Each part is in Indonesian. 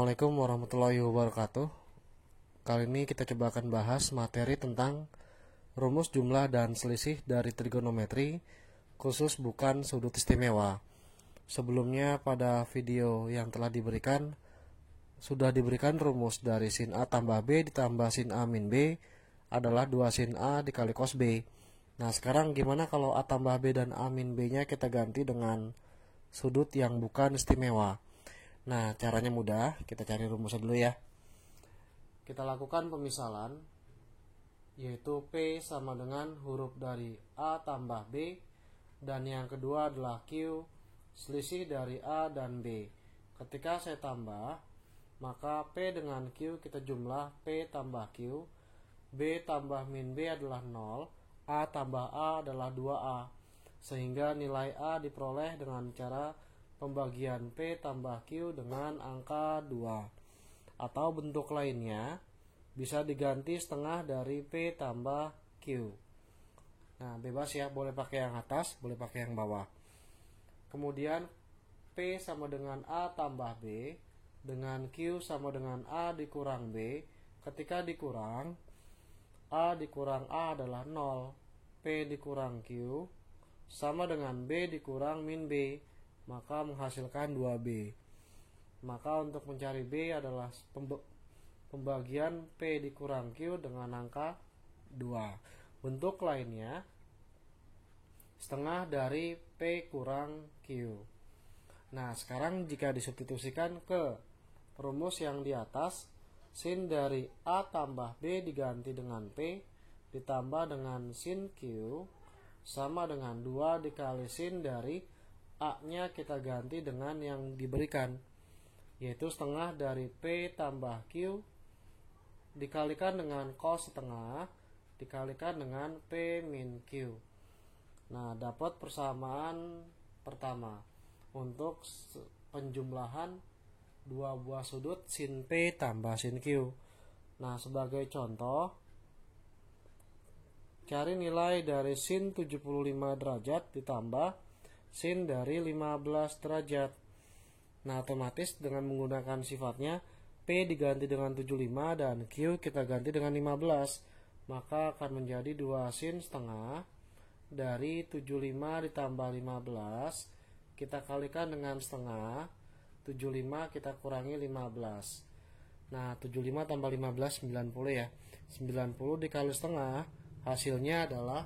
Assalamualaikum warahmatullahi wabarakatuh. Kali ini kita coba akan bahas materi tentang rumus jumlah dan selisih dari trigonometri, khusus bukan sudut istimewa. Sebelumnya pada video yang telah diberikan, sudah diberikan rumus dari sin A tambah B ditambah sin A min B adalah 2 sin A dikali cos B. Nah sekarang gimana kalau A tambah B dan A min B nya kita ganti dengan sudut yang bukan istimewa? Nah, caranya mudah, kita cari rumusnya dulu ya. Kita lakukan pemisalan, yaitu P sama dengan huruf dari A tambah B, dan yang kedua adalah Q, selisih dari A dan B. Ketika saya tambah, maka P dengan Q kita jumlah P tambah Q, B tambah min B adalah 0, A tambah A adalah 2A, sehingga nilai A diperoleh dengan cara pembagian P tambah Q dengan angka 2. Atau bentuk lainnya bisa diganti setengah dari P tambah Q. Nah bebas ya, boleh pakai yang atas, boleh pakai yang bawah. Kemudian P sama dengan A tambah B, dengan Q sama dengan A dikurang B. Ketika dikurang, A dikurang A adalah 0, P dikurang Q sama dengan B dikurang min B, maka menghasilkan 2B. Maka untuk mencari B adalah pembagian P dikurang Q dengan angka 2. Bentuk lainnya setengah dari P kurang Q. Nah sekarang jika disubstitusikan ke rumus yang di atas, sin dari A tambah B diganti dengan P ditambah dengan sin Q sama dengan 2 dikali sin dari A-nya kita ganti dengan yang diberikan, yaitu setengah dari P tambah Q dikalikan dengan cos setengah dikalikan dengan P min Q. Nah, dapat persamaan pertama untuk penjumlahan dua buah sudut sin P tambah sin Q. Nah, sebagai contoh, cari nilai dari sin 75 derajat ditambah sin dari 15 derajat. Nah otomatis dengan menggunakan sifatnya P diganti dengan 75 dan Q kita ganti dengan 15, maka akan menjadi 2 sin setengah dari 75 ditambah 15 kita kalikan dengan setengah, 75 kita kurangi 15. Nah 75 tambah 15 90 ya, 90 dikali setengah hasilnya adalah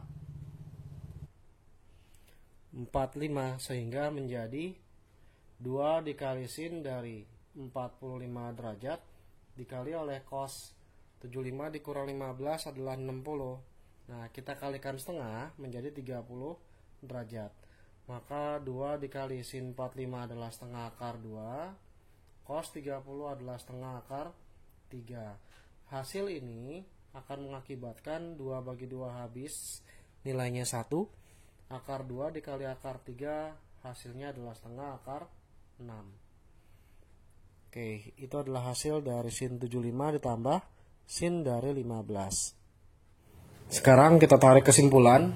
45, sehingga menjadi 2 dikali sin dari 45 derajat dikali oleh cos 75 dikurang 15 adalah 60. Nah kita kalikan setengah menjadi 30 derajat, maka 2 dikali sin 45 adalah setengah akar 2, cos 30 adalah setengah akar 3. Hasil ini akan mengakibatkan 2 bagi 2 habis, nilainya 1. Akar 2 dikali akar 3 hasilnya adalah setengah akar 6. Oke, itu adalah hasil dari sin 75 ditambah sin dari 15. Sekarang kita tarik kesimpulan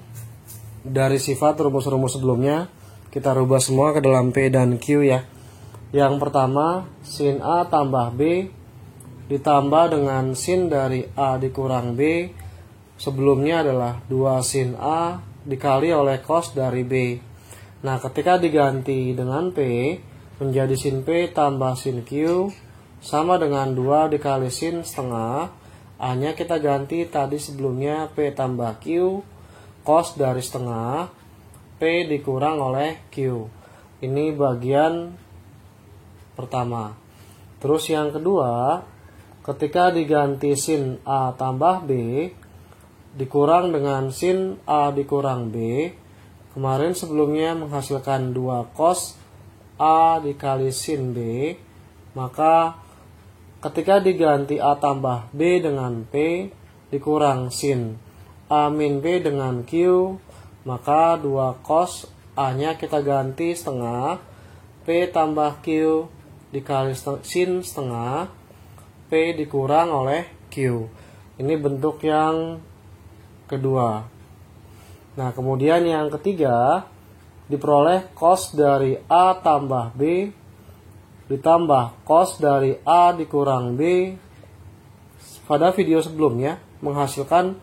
dari sifat rumus-rumus sebelumnya. Kita rubah semua ke dalam P dan Q ya. Yang pertama, sin A tambah B ditambah dengan sin dari A dikurang B. Sebelumnya adalah 2 sin A dikali oleh cos dari B. Nah ketika diganti dengan P menjadi sin P tambah sin Q sama dengan 2 dikali sin setengah. A nya kita ganti tadi sebelumnya P tambah Q, cos dari setengah, P dikurang oleh Q. Ini bagian pertama. Terus yang kedua, ketika diganti sin A tambah B dikurang dengan sin A dikurang B, kemarin sebelumnya menghasilkan 2 cos A dikali sin B, maka ketika diganti A tambah B dengan P dikurang sin A min B dengan Q, maka 2 cos A nya kita ganti setengah, P tambah Q dikali sin setengah, P dikurang oleh Q. Ini bentuk yang kedua. Nah kemudian yang ketiga, diperoleh cos dari A tambah B ditambah cos dari A dikurang B pada video sebelumnya menghasilkan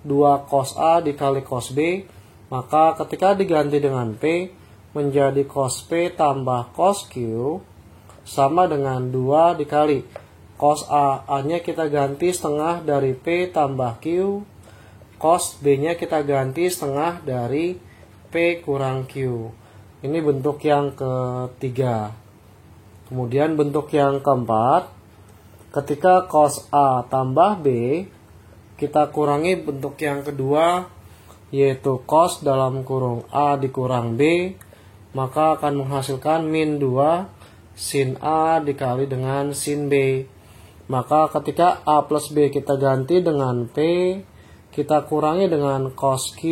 2 cos A dikali cos B, maka ketika diganti dengan P menjadi cos P tambah cos Q sama dengan 2 dikali cos A. A-nya kita ganti setengah dari P tambah Q, cos B-nya kita ganti setengah dari P kurang Q. Ini bentuk yang ketiga. Kemudian bentuk yang keempat, ketika cos A tambah B, kita kurangi bentuk yang kedua, yaitu cos dalam kurung A dikurang B, maka akan menghasilkan min 2 sin A dikali dengan sin B. Maka ketika A plus B kita ganti dengan P, kita kurangi dengan cos Q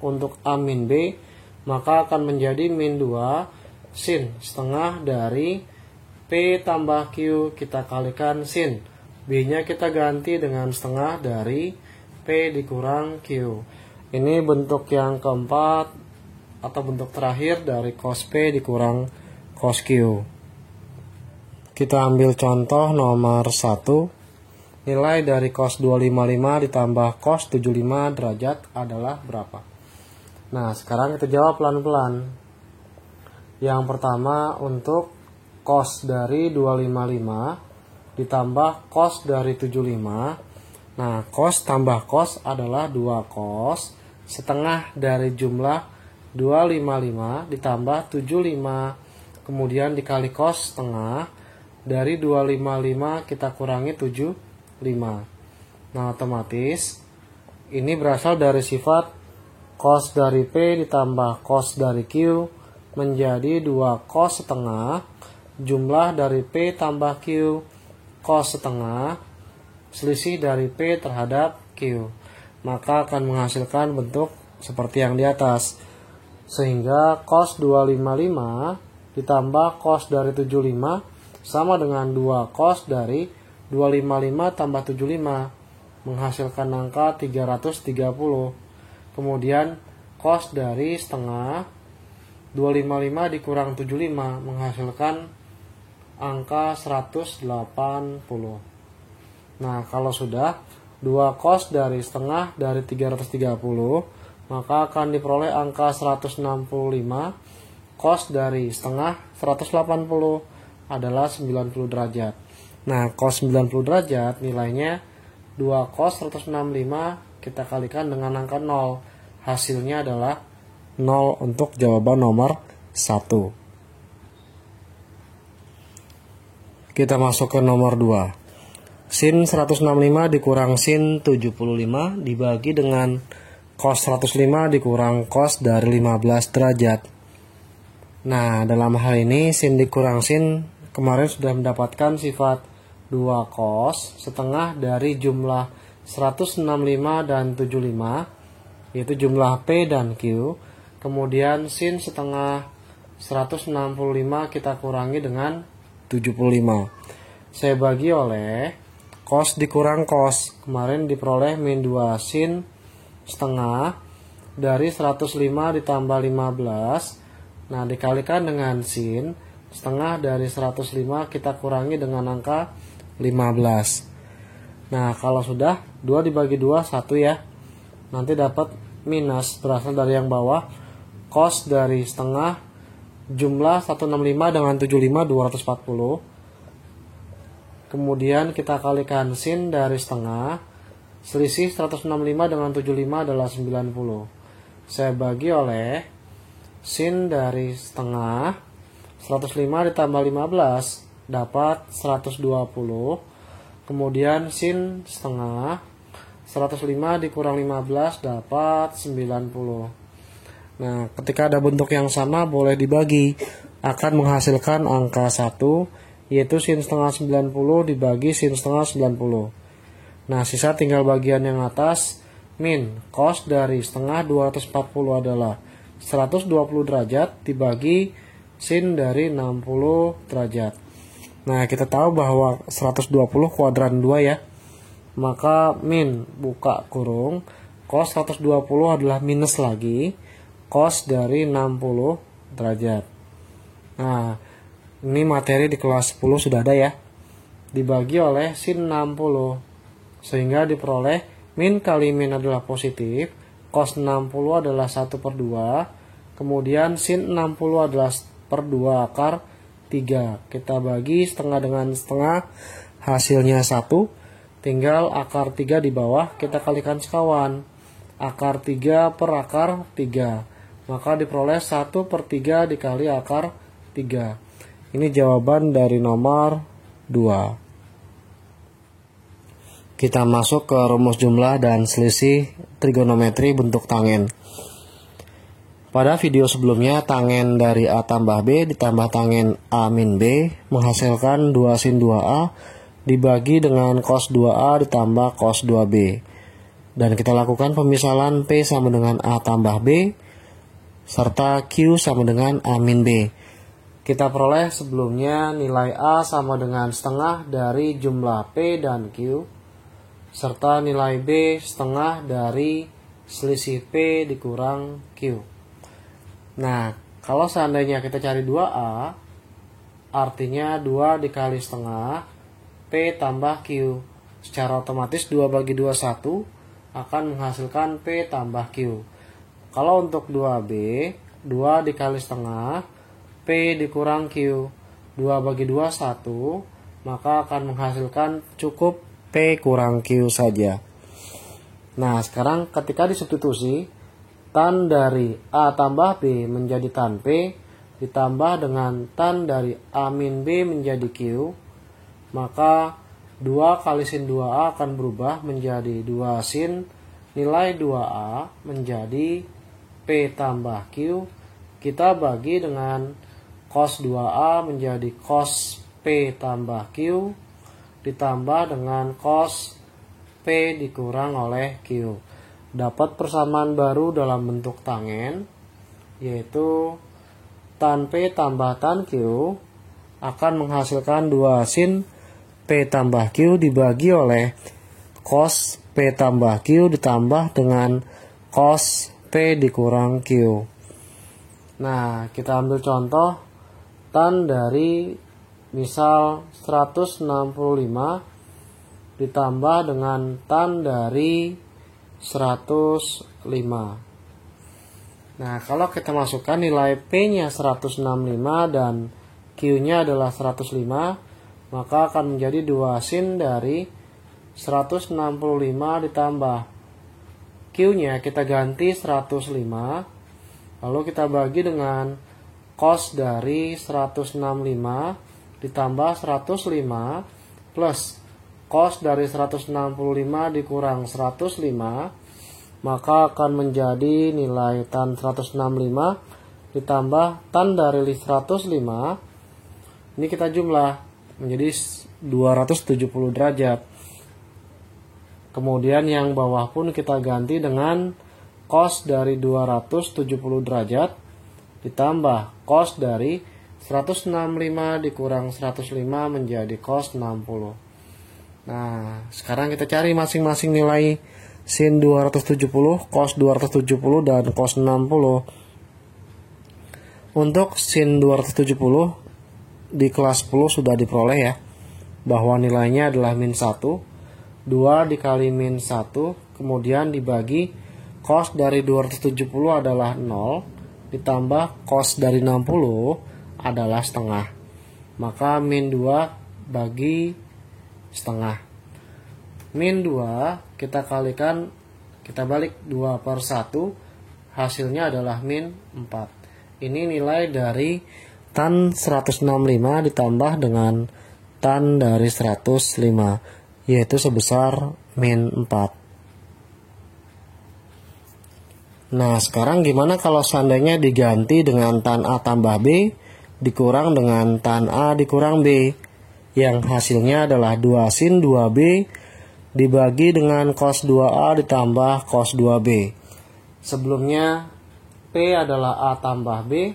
untuk A min B, maka akan menjadi min 2 sin setengah dari P tambah Q kita kalikan sin. B-nya kita ganti dengan setengah dari P dikurang Q. Ini bentuk yang keempat atau bentuk terakhir dari cos P dikurang cos Q. Kita ambil contoh nomor 1. Nilai dari cos 255 ditambah cos 75 derajat adalah berapa? Nah, sekarang kita jawab pelan-pelan. Yang pertama, untuk cos dari 255 ditambah cos dari 75. Nah, cos tambah cos adalah 2 cos setengah dari jumlah 255 ditambah 75. Kemudian dikali cos setengah dari 255 kita kurangi 75. Nah, otomatis ini berasal dari sifat cos dari P ditambah cos dari Q menjadi 2 cos setengah jumlah dari P tambah Q cos setengah selisih dari P terhadap Q. Maka akan menghasilkan bentuk seperti yang di atas. Sehingga cos 255 ditambah cos dari 75 sama dengan 2 cos dari 255 tambah 75 menghasilkan angka 330. Kemudian cos dari setengah 255 dikurang 75 menghasilkan angka 180. Nah, kalau sudah 2 cos dari setengah dari 330, maka akan diperoleh angka 165. Cos dari setengah 180 adalah 90 derajat. Nah, cos 90 derajat nilainya 2 cos 165 kita kalikan dengan angka 0. Hasilnya adalah 0 untuk jawaban nomor 1. Kita masuk ke nomor 2. Sin 165 dikurang sin 75 dibagi dengan cos 105 dikurang cos dari 15 derajat. Nah, dalam hal ini sin dikurang sin kemarin sudah mendapatkan sifat 2 cos setengah dari jumlah 165 dan 75, yaitu jumlah P dan Q. Kemudian sin setengah 165 kita kurangi dengan 75. Saya bagi oleh cos dikurang cos. Kemarin diperoleh min 2 sin setengah dari 105 ditambah 15. Nah, dikalikan dengan sin setengah dari 105 kita kurangi dengan angka 15. Nah, kalau sudah 2 dibagi 2 1 ya. Nanti dapat minus berasal dari yang bawah. Cos dari setengah jumlah 165 dengan 75 240. Kemudian kita kalikan sin dari setengah. Selisih 165 dengan 75 adalah 90. Saya bagi oleh sin dari setengah 105 ditambah 15 dapat 120. Kemudian sin setengah 105 dikurang 15 dapat 90. Nah, ketika ada bentuk yang sama boleh dibagi, akan menghasilkan angka 1, yaitu sin setengah 90 dibagi sin setengah 90. Nah, sisa tinggal bagian yang atas. Min cos dari setengah 240 adalah 120 derajat dibagi sin dari 60 derajat. Nah, kita tahu bahwa 120 kuadran 2 ya. Maka min buka kurung cos 120 adalah minus lagi cos dari 60 derajat. Nah, Ini materi di kelas 10 sudah ada ya. Dibagi oleh sin 60. Sehingga diperoleh min kali min adalah positif. Cos 60 adalah 1/2. Kemudian sin 60 adalah per 2 akar 3. Kita bagi setengah dengan setengah. Hasilnya 1. Tinggal akar 3 di bawah. Kita kalikan sekawan. Akar 3 per akar 3. Maka diperoleh 1/3 dikali akar 3. Ini jawaban dari nomor 2. Kita masuk ke rumus jumlah dan selisih trigonometri bentuk tangen. Pada video sebelumnya, tangen dari A tambah B ditambah tangen A min B menghasilkan 2 sin 2A dibagi dengan cos 2A ditambah cos 2B. Dan kita lakukan pemisalan P sama dengan A tambah B serta Q sama dengan A min B. Kita peroleh sebelumnya nilai A sama dengan setengah dari jumlah P dan Q, serta nilai B setengah dari selisih P dikurang Q. Nah, kalau seandainya kita cari 2A, artinya 2 dikali setengah P tambah Q. Secara otomatis 2 bagi 2 1 akan menghasilkan P tambah Q. Kalau untuk 2B, 2 dikali setengah P dikurang Q. 2 bagi 2 1, maka akan menghasilkan cukup P kurang Q saja. Nah, sekarang ketika disubstitusi, tan dari A tambah B menjadi tan P ditambah dengan tan dari A min B menjadi Q, maka 2 kali sin 2A akan berubah menjadi 2 sin nilai 2A menjadi P tambah Q. Kita bagi dengan cos 2A menjadi cos P tambah Q ditambah dengan cos P dikurang oleh Q. Dapat persamaan baru dalam bentuk tangen, yaitu tan P tambah tan Q akan menghasilkan 2 sin P tambah Q dibagi oleh cos P tambah Q ditambah dengan cos P dikurang Q. Nah, kita ambil contoh tan dari misal 165 ditambah dengan tan dari 105. Nah, kalau kita masukkan nilai P-nya 165 dan Q-nya adalah 105, maka akan menjadi 2 sin dari 165 ditambah Q-nya kita ganti 105, lalu kita bagi dengan cos dari 165 ditambah 105 plus cos dari 165 dikurang 105, maka akan menjadi nilai tan 165 ditambah tan dari 105. Ini kita jumlah menjadi 270 derajat. Kemudian yang bawah pun kita ganti dengan cos dari 270 derajat ditambah cos dari 165 dikurang 105 menjadi cos 60. Nah, sekarang kita cari masing-masing nilai sin 270, cos 270, dan cos 60. Untuk sin 270 di kelas 10 sudah diperoleh ya, bahwa nilainya adalah min 1. 2 dikali min 1, kemudian dibagi cos dari 270 adalah 0, ditambah cos dari 60 adalah setengah. Maka min 2 bagi setengah. Min 2 kita kalikan, kita balik 2 per 1, hasilnya adalah min 4. Ini nilai dari tan 165 ditambah dengan tan dari 105, yaitu sebesar min 4. Nah, sekarang gimana kalau seandainya diganti dengan tan A tambah B dikurang dengan tan A dikurang B, yang hasilnya adalah 2 sin 2B dibagi dengan cos 2A ditambah cos 2B. Sebelumnya P adalah A tambah B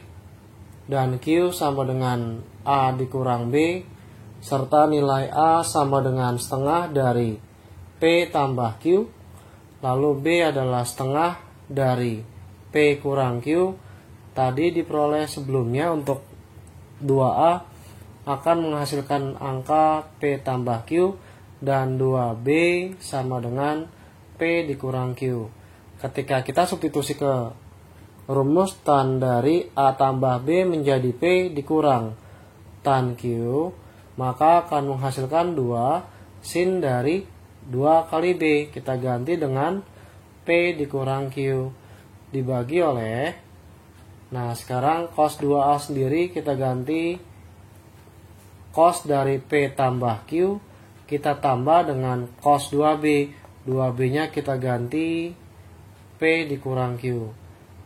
dan Q sama dengan A dikurang B, serta nilai A sama dengan setengah dari P tambah Q, lalu B adalah setengah dari P kurang Q. Tadi diperoleh sebelumnya untuk 2A akan menghasilkan angka P tambah Q, dan 2B sama dengan P dikurang Q. Ketika kita substitusi ke rumus, tan dari A tambah B menjadi P dikurang tan Q, maka akan menghasilkan 2 sin dari 2 kali B. Kita ganti dengan P dikurang Q dibagi oleh, nah sekarang cos 2A sendiri kita ganti cos dari P tambah Q, kita tambah dengan cos 2B. 2B nya kita ganti P dikurang Q.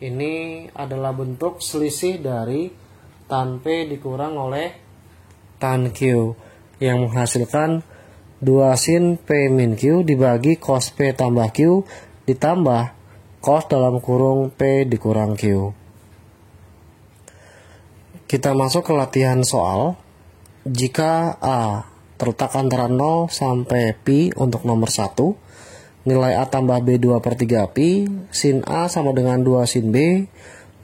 Ini adalah bentuk selisih dari tan P dikurang oleh tan Q, yang menghasilkan 2 sin P min Q dibagi cos P tambah Q ditambah cos dalam kurung P dikurang Q. Kita masuk ke latihan soal. Jika A terletak antara 0 sampai pi untuk nomor 1, nilai A tambah B 2 per 3 pi, sin A sama dengan 2 sin B,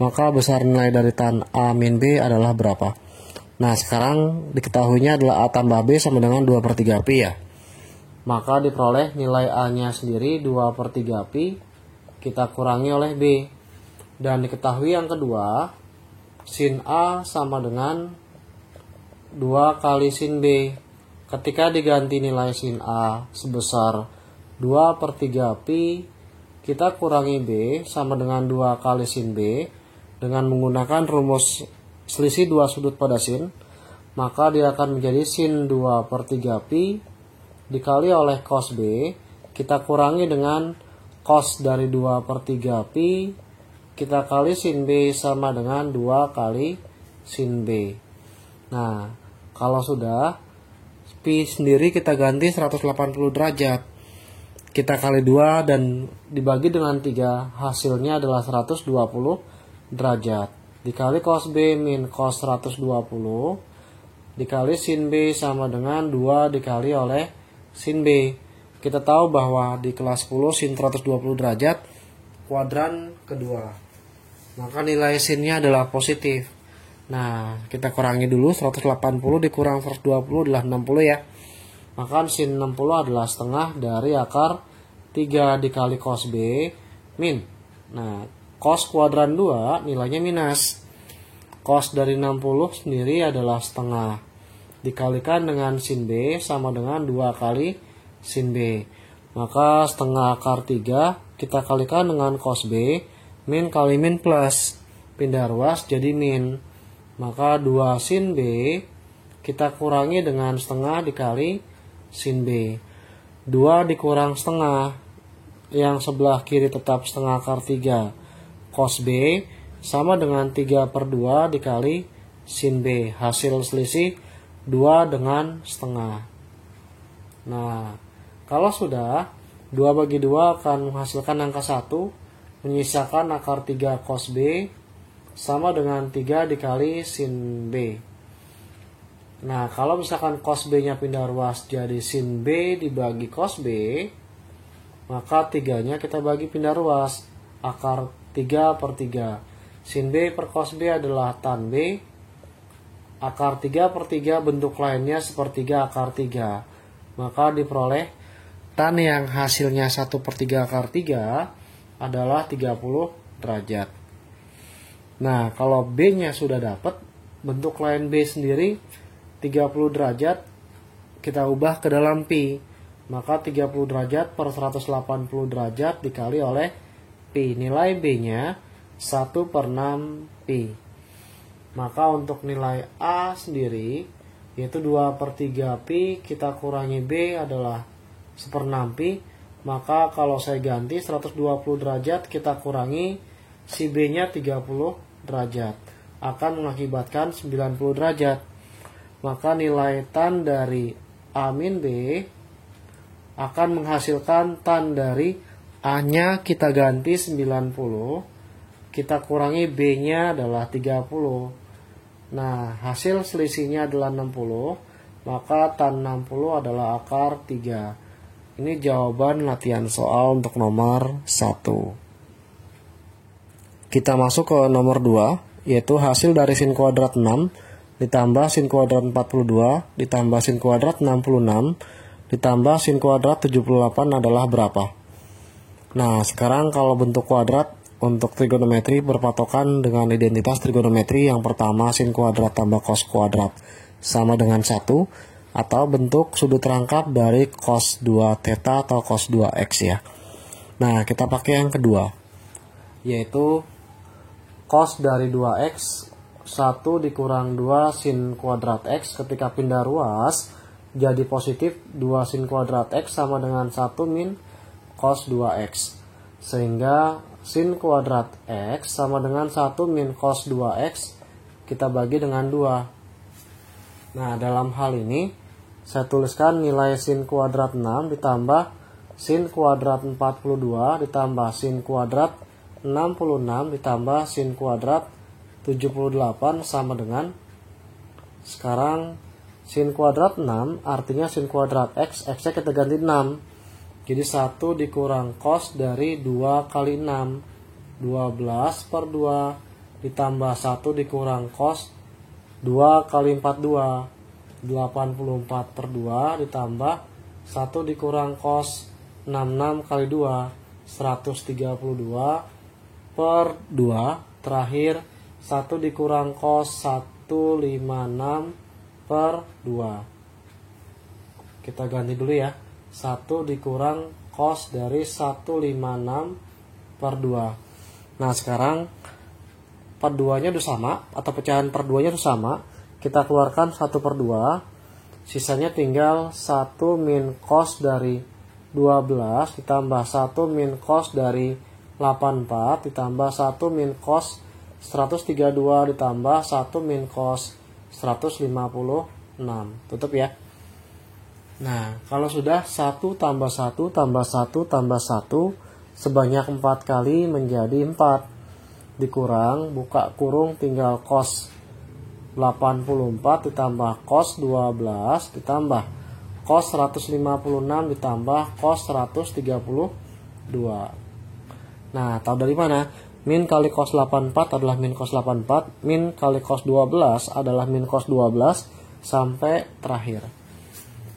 maka besar nilai dari tan A min B adalah berapa? Nah, sekarang diketahuinya adalah A tambah B sama dengan 2 per 3 pi ya. Maka diperoleh nilai A nya sendiri 2 per 3 pi, kita kurangi oleh B. Dan diketahui yang kedua, sin A sama dengan 2 kali sin B. Ketika diganti nilai sin A sebesar 2 per 3 pi, kita kurangi B sama dengan 2 kali sin B dengan menggunakan rumus selisih 2 sudut pada sin, maka dia akan menjadi sin 2 per 3 pi dikali oleh cos B, kita kurangi dengan cos dari 2 per 3 pi, kita kali sin B sama dengan 2 kali sin B. Nah, kalau sudah, pi sendiri kita ganti 180 derajat. Kita kali 2 dan dibagi dengan 3, hasilnya adalah 120 derajat. Dikali cos B min cos 120, dikali sin B sama dengan 2 dikali oleh sin B. Kita tahu bahwa di kelas 10 sin 120 derajat kuadran kedua, maka nilai sinnya adalah positif. Nah, kita kurangi dulu, 180 dikurang 120 adalah 60 ya. Maka sin 60 adalah setengah dari akar 3 dikali cos B min. Nah, cos kuadran 2 nilainya minus. Cos dari 60 sendiri adalah setengah. Dikalikan dengan sin B sama dengan 2 kali sin B. Maka setengah akar 3 kita kalikan dengan cos B, min kali min plus. Pindah ruas jadi min. Maka 2 sin B kita kurangi dengan setengah dikali sin B. 2 dikurang setengah, yang sebelah kiri tetap setengah akar 3 cos B sama dengan 3 per 2 dikali sin B. Hasil selisih 2 dengan setengah. Nah, kalau sudah, 2 bagi 2 akan menghasilkan angka 1, menyisakan akar 3 cos B sama dengan 3 dikali sin B. Nah, kalau misalkan cos B nya pindah ruas jadi sin B dibagi cos B, maka 3 nya kita bagi pindah ruas, akar 3 per 3. Sin B per cos B adalah tan B, akar 3 per 3 bentuk lainnya sepertiga akar 3. Maka diperoleh tan yang hasilnya 1 per 3 akar 3 adalah 30 derajat. Nah, kalau B-nya sudah dapat, bentuk lain B sendiri 30 derajat kita ubah ke dalam pi. Maka 30 derajat per 180 derajat dikali oleh pi. Nilai B-nya 1 per 6 pi. Maka untuk nilai A sendiri, yaitu 2 per 3 pi, kita kurangi B adalah 1 per 6 pi. Maka kalau saya ganti 120 derajat kita kurangi si B-nya 30 derajat, akan mengakibatkan 90 derajat. Maka nilai tan dari A min B akan menghasilkan tan dari A nya kita ganti 90, kita kurangi B nya adalah 30. Nah, hasil selisihnya adalah 60, maka tan 60 adalah akar 3. Ini jawaban latihan soal untuk nomor 1. Kita masuk ke nomor 2, yaitu hasil dari sin kuadrat 6 ditambah sin kuadrat 42 ditambah sin kuadrat 66 ditambah sin kuadrat 78 adalah berapa? Nah, sekarang kalau bentuk kuadrat untuk trigonometri berpatokan dengan identitas trigonometri yang pertama sin kuadrat tambah cos kuadrat sama dengan 1, atau bentuk sudut rangkap dari cos 2 theta atau cos 2x ya. Nah, kita pakai yang kedua, yaitu cos dari 2x 1 dikurang 2 sin kuadrat x ketika pindah ruas jadi positif 2 sin kuadrat x sama dengan 1 min cos 2x, sehingga sin kuadrat x sama dengan 1 min cos 2x kita bagi dengan 2. Nah, dalam hal ini saya tuliskan nilai sin kuadrat 6 ditambah sin kuadrat 42 ditambah sin kuadrat 66 ditambah sin kuadrat 78 sama dengan, sekarang sin kuadrat 6 artinya sin kuadrat x, x nya kita ganti 6. Jadi 1 dikurang cos dari 2 kali 6, 12 per 2 ditambah 1 dikurang cos 2 kali 42, 84 per 2 ditambah 1 dikurang cos 66 kali 2, 132 per 2, terakhir 1 dikurang cos 156 per 2. Kita ganti dulu ya. 1 dikurang cos dari 156 per 2. Nah, sekarang per 2-nya udah sama, atau pecahan per 2-nya udah sama. Kita keluarkan 1 per 2. Sisanya tinggal 1 min cos dari 12 ditambah 1 min cos dari 84 ditambah 1 min cos 132 ditambah 1 min cos 156. Tutup ya. Nah, kalau sudah 1 tambah 1 tambah 1 tambah 1 sebanyak 4 kali menjadi 4. Dikurang, buka kurung, tinggal cos 84 ditambah cos 12 ditambah cos 156 ditambah cos 132. Nah, tahu dari mana? Min kali cos 84 adalah min cos 84, min kali cos 12 adalah min cos 12 sampai terakhir.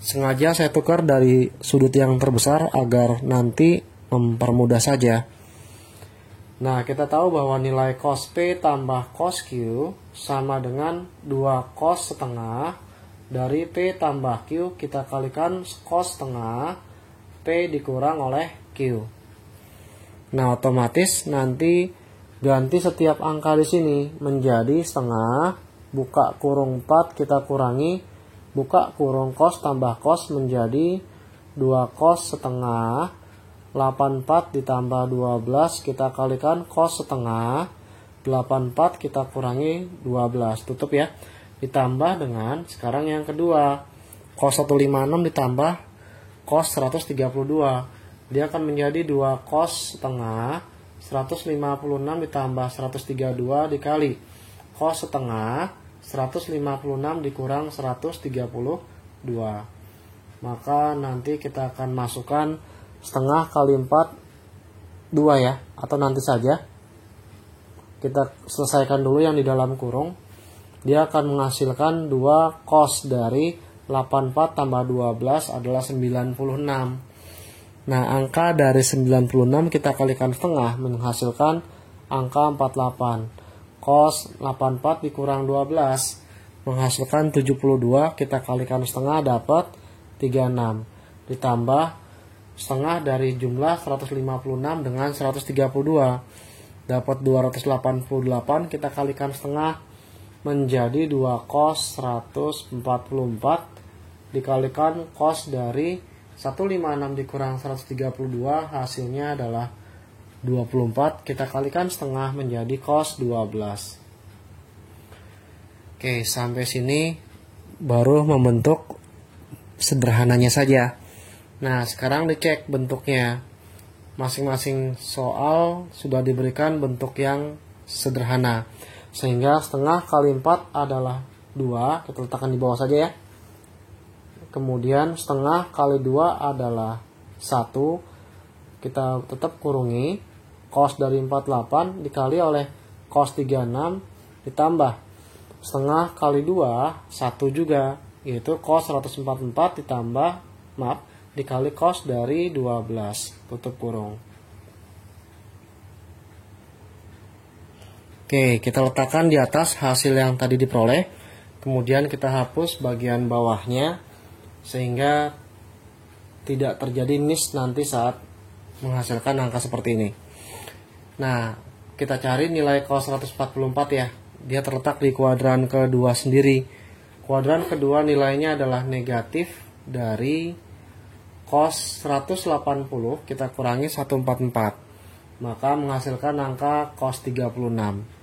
Sengaja saya tukar dari sudut yang terbesar agar nanti mempermudah saja. Nah, kita tahu bahwa nilai cos P tambah cos Q sama dengan 2 cos setengah dari P tambah Q kita kalikan cos setengah P dikurang oleh Q. Nah, otomatis nanti ganti setiap angka di sini menjadi setengah, buka kurung 4 kita kurangi, buka kurung cos tambah cos menjadi 2 cos setengah, 84 ditambah 12 kita kalikan cos setengah, 84 kita kurangi 12, tutup ya. Ditambah dengan sekarang yang kedua, cos 156 ditambah cos 132. Dia akan menjadi 2 cos setengah, 156 ditambah 132 dikali cos setengah, 156 dikurang 132. Maka nanti kita akan masukkan setengah kali 4 2 ya, atau nanti saja. Kita selesaikan dulu yang di dalam kurung. Dia akan menghasilkan 2 cos dari 84 tambah 12 adalah 96. Nah, angka dari 96 kita kalikan setengah menghasilkan angka 48. Cos 84 dikurang 12 menghasilkan 72, kita kalikan setengah dapat 36. Ditambah setengah dari jumlah 156 dengan 132 dapat 288, kita kalikan setengah menjadi 2 cos 144 dikalikan cos dari 156 dikurang 132 hasilnya adalah 24, kita kalikan setengah menjadi cos 12. Oke, sampai sini baru membentuk sederhananya saja. Nah, sekarang dicek bentuknya. Masing-masing soal sudah diberikan bentuk yang sederhana. Sehingga setengah kali 4 adalah 2, kita letakkan di bawah saja ya. Kemudian setengah kali 2 adalah 1. Kita tetap kurungi. Cos dari 48 dikali oleh cos 36 ditambah setengah kali 2, 1 juga, yaitu cos 144 dikali cos dari 12, tutup kurung. Oke, kita letakkan di atas hasil yang tadi diperoleh. Kemudian kita hapus bagian bawahnya sehingga tidak terjadi miss nanti saat menghasilkan angka seperti ini. Nah, kita cari nilai cos 144 ya. Dia terletak di kuadran kedua sendiri. Kuadran kedua nilainya adalah negatif dari cos 180 kita kurangi 144. Maka menghasilkan angka cos 36.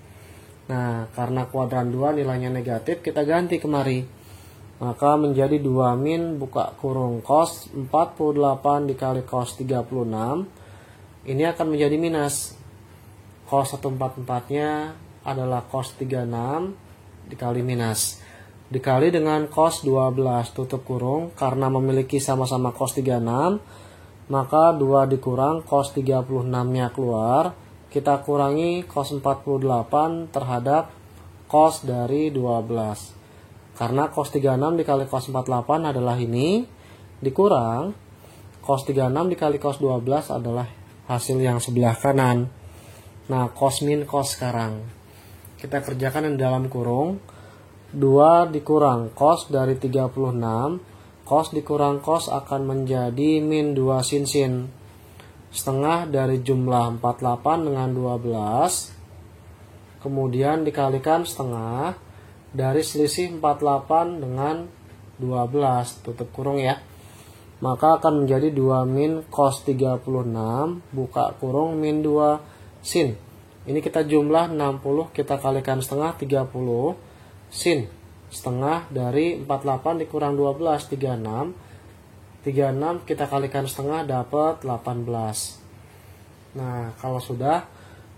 Nah, karena kuadran 2 nilainya negatif, kita ganti kemari. Maka menjadi 2 min buka kurung cos 48 dikali cos 36. Ini akan menjadi minus. Cos 144-nya adalah cos 36 dikali minus. Dikali dengan cos 12 tutup kurung. Karena memiliki sama-sama cos 36, maka 2 dikurang cos 36-nya keluar. Kita kurangi cos 48 terhadap cos dari 12. Karena cos 36 dikali cos 48 adalah ini, dikurang cos 36 dikali cos 12 adalah hasil yang sebelah kanan. Nah, cos min cos sekarang. Kita kerjakan di dalam kurung. 2 dikurang cos dari 36, cos dikurang cos akan menjadi min 2 sin sin. Setengah dari jumlah 48 dengan 12, kemudian dikalikan setengah dari selisih 48 dengan 12, tutup kurung ya. Maka akan menjadi 2 min cos 36 buka kurung min 2 sin. Ini kita jumlah 60, kita kalikan setengah 30 sin. Setengah dari 48 dikurang 12, 36 kita kalikan setengah dapat 18. Nah, kalau sudah,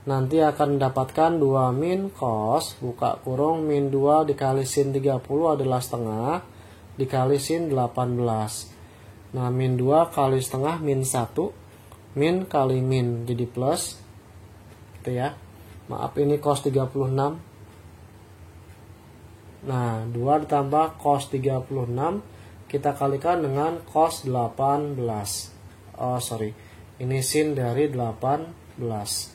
nanti akan mendapatkan 2 min cos buka kurung min 2 dikali sin 30 adalah setengah dikali sin 18. Nah, min 2 kali setengah min 1, min kali min jadi plus gitu ya. Maaf, ini cos 36. Nah, 2 ditambah cos 36 kita kalikan dengan cos 18. Ini sin dari 18.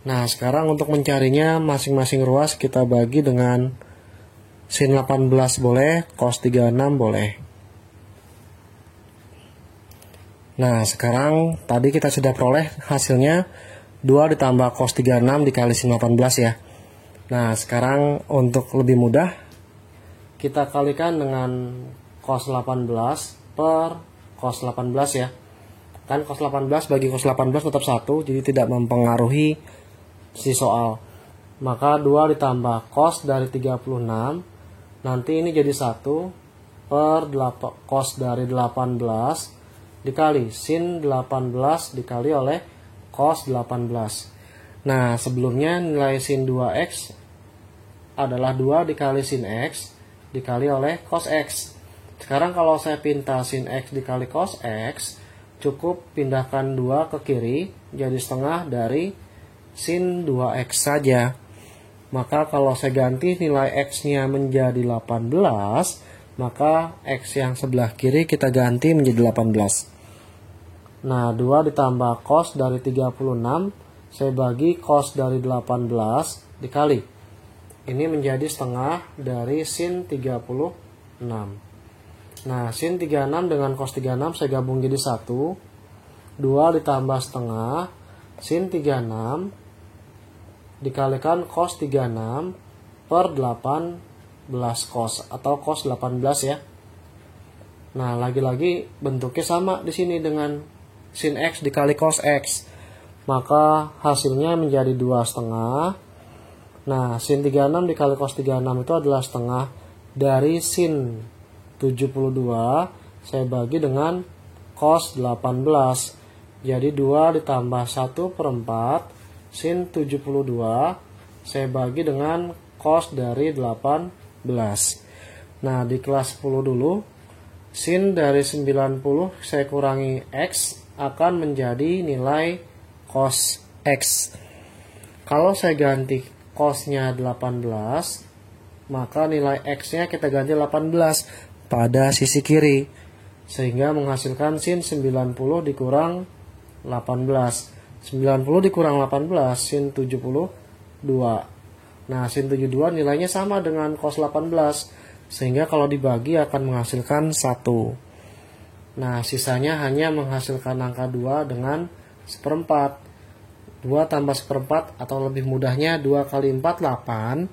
Nah, sekarang untuk mencarinya masing-masing ruas kita bagi dengan sin 18 boleh, cos 36 boleh. Nah, sekarang tadi kita sudah peroleh hasilnya 2 ditambah cos 36 dikali sin 18 ya. Nah, sekarang untuk lebih mudah kita kalikan dengan cos 18 per cos 18 ya. Kan cos 18 bagi cos 18 tetap 1, jadi tidak mempengaruhi si soal. Maka 2 ditambah cos dari 36, nanti ini jadi 1 per cos dari 18 dikali sin 18 dikali oleh cos 18. Nah, sebelumnya nilai sin 2x adalah 2 dikali sin x dikali oleh cos x. Sekarang kalau saya pinta sin x dikali cos x, cukup pindahkan 2 ke kiri, jadi setengah dari sin 2x saja. Maka kalau saya ganti nilai x-nya menjadi 18, maka x yang sebelah kiri kita ganti menjadi 18. Nah, 2 ditambah cos dari 36, saya bagi cos dari 18 dikali. Ini menjadi setengah dari sin 36. Nah, sin 36 dengan cos 36 saya gabung jadi 1. 2 ditambah setengah sin 36 dikalikan cos 36 per 18 cos atau cos 18 ya. Nah, lagi-lagi bentuknya sama di sini dengan sin x dikali cos x. Maka hasilnya menjadi 2,5. Nah, sin 36 dikali cos 36 itu adalah setengah dari sin 72 saya bagi dengan cos 18. Jadi 2 ditambah 1/4 sin 72 saya bagi dengan cos dari 18. Nah, di kelas 10 dulu, sin dari 90 saya kurangi x akan menjadi nilai cos x. Kalau saya ganti cosnya 18, maka nilai X-nya kita ganti 18 pada sisi kiri. Sehingga menghasilkan sin 90 dikurang 18. 90 dikurang 18, sin 72. Nah, sin 72 nilainya sama dengan cos 18. Sehingga kalau dibagi akan menghasilkan 1. Nah, sisanya hanya menghasilkan angka 2 dengan seperempat. 2 tambah seperempat atau lebih mudahnya 2 kali 4, 8.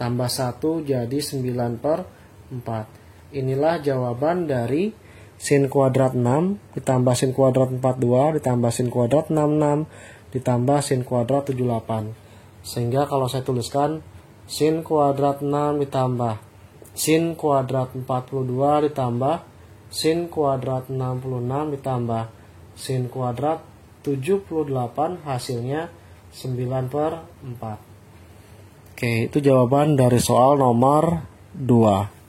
Tambah 1 jadi 9/4. Inilah jawaban dari sin kuadrat 6 ditambah sin kuadrat 42 ditambah sin kuadrat 66 ditambah sin kuadrat 78. Sehingga kalau saya tuliskan sin kuadrat 6 ditambah sin kuadrat 42 ditambah sin kuadrat 66 ditambah sin kuadrat 78, hasilnya 9/4. Oke, itu jawaban dari soal nomor 2.